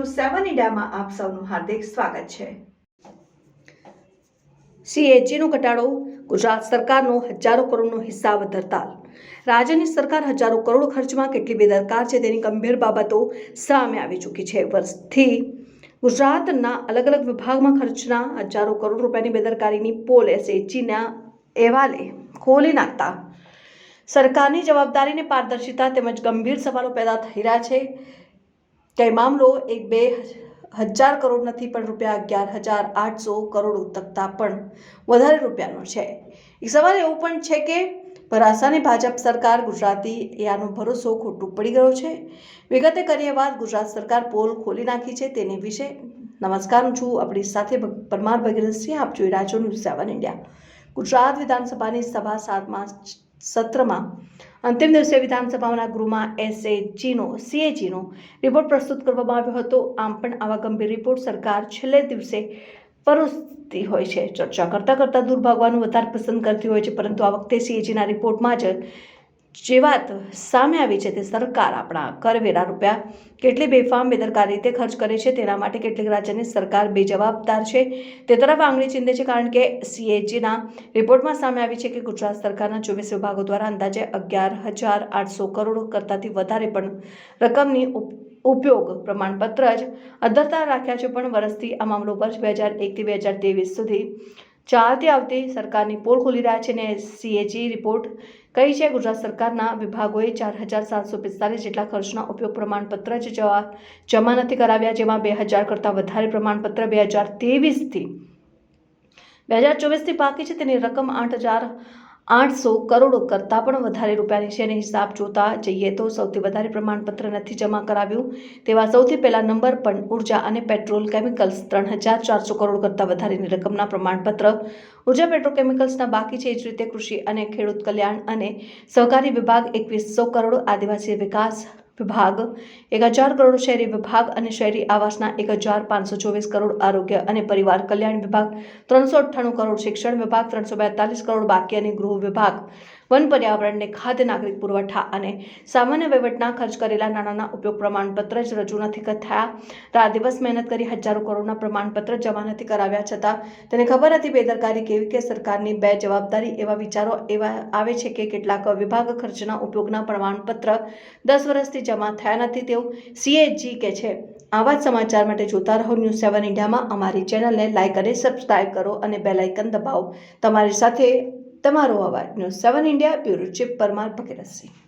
News 7 ઇન્ડિયામાં આપ સૌનું હાર્દિક સ્વાગત છે। સીએજીનો ઘટાડો, ગુજરાત સરકારનો હજારો કરોડનો હિસાબ ધરતાલ। રાજ્યની સરકાર હજારો કરોડ ખર્ચમાં કેટલી બેદરકાર છે તેની ગંભીર બાબતો સામે આવી ચૂકી છે। વર્ષથી ગુજરાતના અલગ અલગ વિભાગમાં ખર્ચના હજારો કરોડ રૂપિયાની બેદરકારીની પોલ એસએજીના અહેવાલે ખોલી નાખતા સરકારની જવાબદારીને પારદર્શિતા તેમજ ગંભીર સવાલો પેદા થઈ રહ્યા છે કે મામલો 1-2 હજાર કરોડ નથી પણ ₹11,800 કરોડ કરતાં પણ વધારે રૂપિયાનો છે। એક સવાલ એવો પણ છે કે ભરાસાની ભાજપ સરકાર ગુજરાતી યાનો ભરોસો ખોટું પડી ગયો છે। વિગતે કરીએ વાત, ગુજરાત સરકાર પોલ ખોલી નાખી છે તેની વિશે। નમસ્કાર, હું છું આપણી સાથે પરમાર ભગીરથસિંહ। આપ જોઈ રહ્યા છો ન્યૂઝ 7 ઇન્ડિયા। ગુજરાત વિધાનસભાની સભા 7મા સત્રમાં અંતિમ દિવસે વિધાનસભાના ગૃહમાં સીએજીનો રિપોર્ટ પ્રસ્તુત કરવામાં આવ્યો હતો। આમ પણ આવા ગંભીર રિપોર્ટ સરકાર છેલ્લે દિવસે પરોસતી હોય છે, ચર્ચા કરતાં દુર્ભાગવાનું વધારે પસંદ કરતી હોય છે। પરંતુ આ વખતે સીએજીના રિપોર્ટમાં જે વાત સામે આવી છે તે સરકાર આપણા કરવેરા રૂપિયા કેટલી બેફામ બેદરકારી રીતે ખર્ચ કરે છે તેના માટે કેટલીક રાજ્યની સરકાર બેજવાબદાર છે તે તરફ આંગળી ચીંધે છે। કારણ કે સીએજીના રિપોર્ટમાં સામે આવી છે કે ગુજરાત સરકારના 24 વિભાગો દ્વારા અંદાજે 11,800 કરોડ કરતાંથી વધારે પણ રકમની ઉપયોગ પ્રમાણપત્ર જ અધ્ધરતા રાખ્યા છે। પણ વર્ષથી આ મામલો વર્ષ 2001થી 2023 સુધી ચાલતી આવતી સરકારની પોલ ખોલી રહ્યા છે અને સીએજી રિપોર્ટ કહી છે ગુજરાત સરકારના વિભાગોએ 4,745 જેટલા ખર્ચના ઉપયોગ પ્રમાણપત્ર જ જમા નથી કરાવ્યા, જેમાં 2,000 કરતાં વધારે પ્રમાણપત્ર 2023થી 2024થી બાકી છે। તેની રકમ 8,800 કરોડ કરતાં પણ વધારે રૂપિયાની છે અને હિસાબ જોતા જઈએ તો સૌથી વધારે પ્રમાણપત્ર નથી જમા કરાવ્યું તેવા સૌથી પહેલા નંબર પર ઉર્જા અને પેટ્રોલ કેમિકલ્સ 3,400 કરોડ કરતાં વધારેની રકમના પ્રમાણપત્ર ઉર્જા પેટ્રોકેમિકલ્સના બાકી છે। એ જ રીતે કૃષિ અને ખેડૂત કલ્યાણ અને સહકારી વિભાગ 2,100 કરોડ, આદિવાસી વિકાસ વિભાગ 1,000 કરોડ, શહેરી વિભાગ અને શહેરી આવાસના 1,524 કરોડ, આરોગ્ય અને પરિવાર કલ્યાણ વિભાગ 398 કરોડ, શિક્ષણ વિભાગ 342 કરોડ બાકી અને ગૃહ વિભાગ વન પર્યાવરણ અને ખાદ્ય નાગરિક પુરવઠા અને સામાન્ય વહીવટના ખર્ચ કરેલા નાણાંના ઉપયોગ પ્રમાણપત્ર જ રજૂ નથી થયા। રાત દિવસ મહેનત કરી હજારો કરોડના પ્રમાણપત્ર જમા નથી કરાવ્યા છતાં તેને ખબર હતી બેદરકારી કેવી કે સરકારની બેજવાબદારી। એવા વિચારો એવા આવે છે કે કેટલાક વિભાગ ખર્ચના ઉપયોગના પ્રમાણપત્ર 10 વર્ષથી જમા થયા નથી તેવું સીએજી કહે છે। આવા જ સમાચાર માટે જોતા રહો ન્યૂઝ 7 ઇન્ડિયામાં। અમારી ચેનલને લાઇક અને સબસ્ક્રાઇબ કરો અને બેલ આઇકન દબાવો। તમારી સાથે તમારો અવાજ news 7 India, bureau chief Parmar Bhagirathsinh.